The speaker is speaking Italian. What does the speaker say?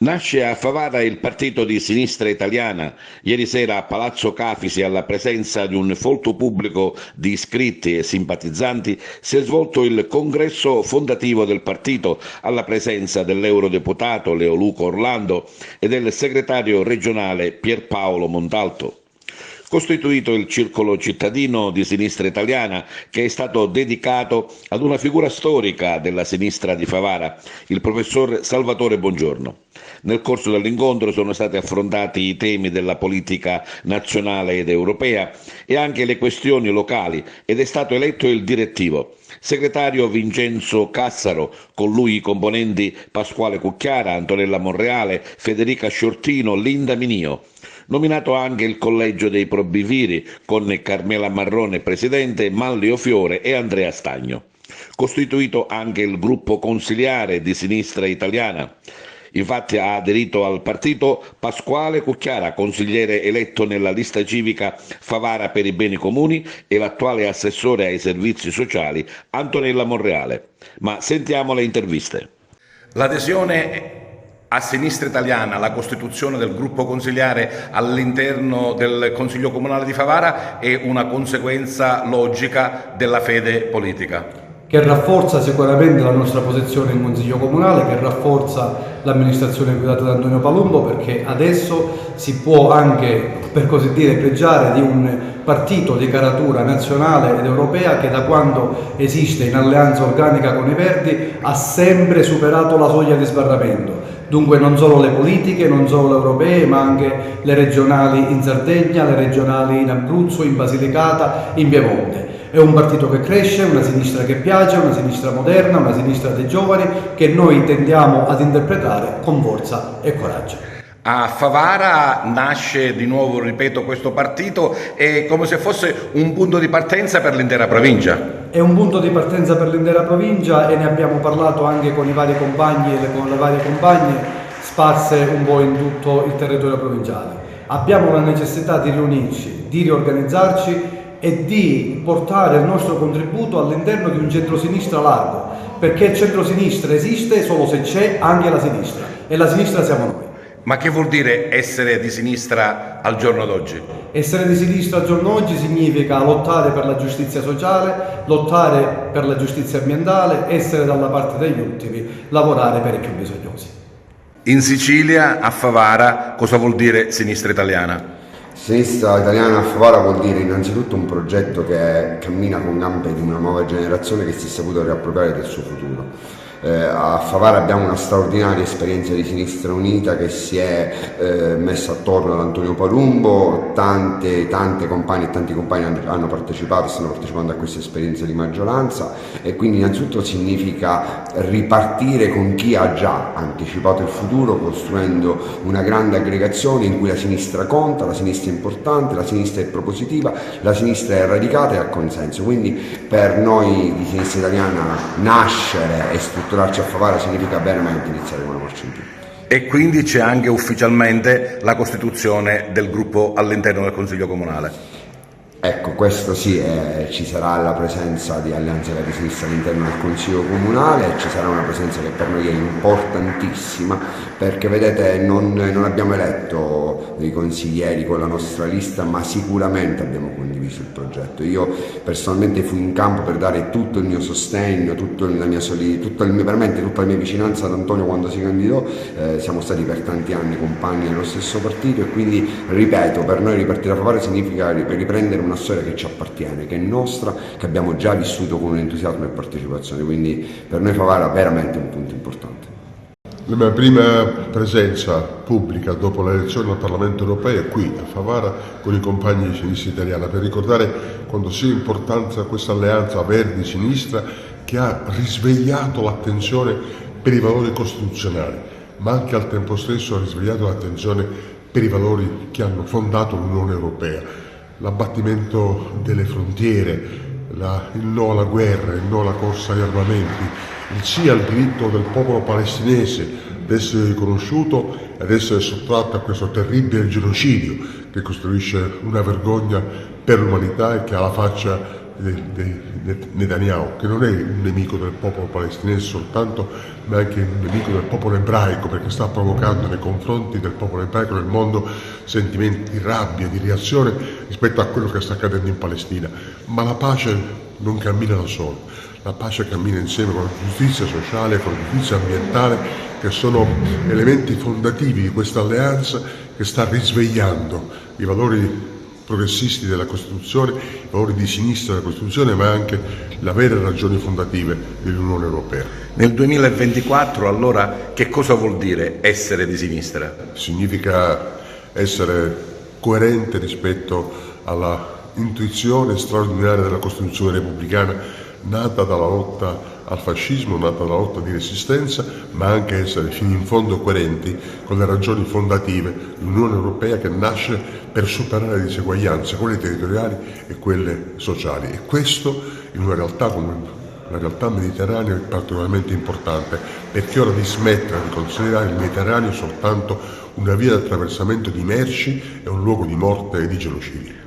Nasce a Favara il partito di Sinistra Italiana. Ieri sera a Palazzo Cafisi, alla presenza di un folto pubblico di iscritti e simpatizzanti, si è svolto il congresso fondativo del partito, alla presenza dell'eurodeputato Leoluca Orlando e del segretario regionale Pierpaolo Montalto. Costituito il circolo cittadino di Sinistra Italiana, che è stato dedicato ad una figura storica della sinistra di Favara, il professor Salvatore Bongiorno. Nel corso dell'incontro sono stati affrontati i temi della politica nazionale ed europea e anche le questioni locali ed è stato eletto il direttivo. Segretario Vincenzo Cassaro, con lui i componenti Pasquale Cucchiara, Antonella Monreale, Federica Sciortino, Linda Minio. Nominato anche il collegio dei probiviri con Carmela Marrone presidente, Mallio Fiore e Andrea Stagno. Costituito anche il gruppo consiliare di Sinistra Italiana. Infatti ha aderito al partito Pasquale Cucchiara, consigliere eletto nella lista civica Favara per i beni comuni, e l'attuale assessore ai servizi sociali Antonella Monreale. Ma sentiamo le interviste. L'adesione a Sinistra Italiana, la costituzione del gruppo consiliare all'interno del Consiglio Comunale di Favara è una conseguenza logica della fede politica. Che rafforza sicuramente la nostra posizione in Consiglio Comunale, che rafforza l'amministrazione guidata da Antonio Palumbo, perché adesso si può anche, per così dire, pregiare di un partito di caratura nazionale ed europea che da quando esiste in alleanza organica con i Verdi ha sempre superato la soglia di sbarramento. Dunque non solo le politiche, non solo le europee, ma anche le regionali in Sardegna, le regionali in Abruzzo, in Basilicata, in Piemonte. È un partito che cresce, una sinistra che piace, una sinistra moderna, una sinistra dei giovani che noi tendiamo ad interpretare con forza e coraggio. A Favara nasce di nuovo, ripeto, questo partito è come se fosse un punto di partenza per l'intera provincia. È un punto di partenza per l'intera provincia e ne abbiamo parlato anche con i vari compagni e con le varie compagne sparse un po' in tutto il territorio provinciale. Abbiamo la necessità di riunirci, di riorganizzarci e di portare il nostro contributo all'interno di un centrosinistra largo, perché il centrosinistra esiste solo se c'è anche la sinistra e la sinistra siamo noi. Ma che vuol dire essere di sinistra al giorno d'oggi? Essere di sinistra al giorno d'oggi significa lottare per la giustizia sociale, lottare per la giustizia ambientale, essere dalla parte degli ultimi, lavorare per i più bisognosi. In Sicilia, a Favara, cosa vuol dire sinistra italiana? Sinistra Italiana a Favara vuol dire innanzitutto un progetto che cammina con gambe di una nuova generazione che si è saputo riappropriare del suo futuro. A Favara abbiamo una straordinaria esperienza di Sinistra Unita che si è messa attorno ad Antonio Palumbo, tante compagne e tanti compagni hanno partecipato, stanno partecipando a questa esperienza di maggioranza e quindi innanzitutto significa ripartire con chi ha già anticipato il futuro, costruendo una grande aggregazione in cui la sinistra conta, la sinistra è importante, la sinistra è propositiva, la sinistra è radicata e ha consenso. Quindi per noi di Sinistra Italiana nascere e strutturarci a Favara significa veramente iniziare con una marcia in più. E quindi c'è anche ufficialmente la costituzione del gruppo all'interno del Consiglio Comunale. Ecco, questo sì, ci sarà la presenza di Alleanza Verdi Sinistra all'interno del Consiglio Comunale, ci sarà una presenza che per noi è importantissima perché vedete non abbiamo eletto dei consiglieri con la nostra lista, ma sicuramente abbiamo condiviso il progetto. Io personalmente fui in campo per dare tutto il mio sostegno, veramente tutta la mia vicinanza ad Antonio quando si candidò, siamo stati per tanti anni compagni dello stesso partito e quindi, ripeto, per noi ripartire a Favara significa riprendere una storia che ci appartiene, che è nostra, che abbiamo già vissuto con entusiasmo e partecipazione, quindi per noi Favara è veramente un punto importante. La mia prima presenza pubblica dopo l'elezione al Parlamento europeo è qui a Favara con i compagni di Sinistra Italiana per ricordare quanto sia importante questa alleanza Verdi-Sinistra che ha risvegliato l'attenzione per i valori costituzionali, ma anche al tempo stesso ha risvegliato l'attenzione per i valori che hanno fondato l'Unione Europea. L'abbattimento delle frontiere, il no alla guerra, il no alla corsa agli armamenti, il sì al diritto del popolo palestinese ad essere riconosciuto e ad essere sottratto a questo terribile genocidio che costituisce una vergogna per l'umanità e che ha la faccia Netanyahu, che non è un nemico del popolo palestinese soltanto, ma anche un nemico del popolo ebraico, perché sta provocando nei confronti del popolo ebraico nel mondo sentimenti di rabbia, di reazione rispetto a quello che sta accadendo in Palestina. Ma la pace non cammina da sola, la pace cammina insieme con la giustizia sociale, con la giustizia ambientale, che sono elementi fondativi di questa alleanza che sta risvegliando i valori progressisti della Costituzione, i valori di sinistra della Costituzione, ma anche le vere ragioni fondative dell'Unione Europea. Nel 2024 allora che cosa vuol dire essere di sinistra? Significa essere coerente rispetto alla intuizione straordinaria della Costituzione repubblicana, nata dalla lotta al fascismo, nata dalla lotta di resistenza, ma anche essere fino in fondo coerenti con le ragioni fondative dell'Unione Europea, che nasce per superare le diseguaglianze, quelle territoriali e quelle sociali. E questo in una realtà come la realtà mediterranea è particolarmente importante, perché è ora di smettere di considerare il Mediterraneo soltanto una via di attraversamento di merci e un luogo di morte e di genocidio.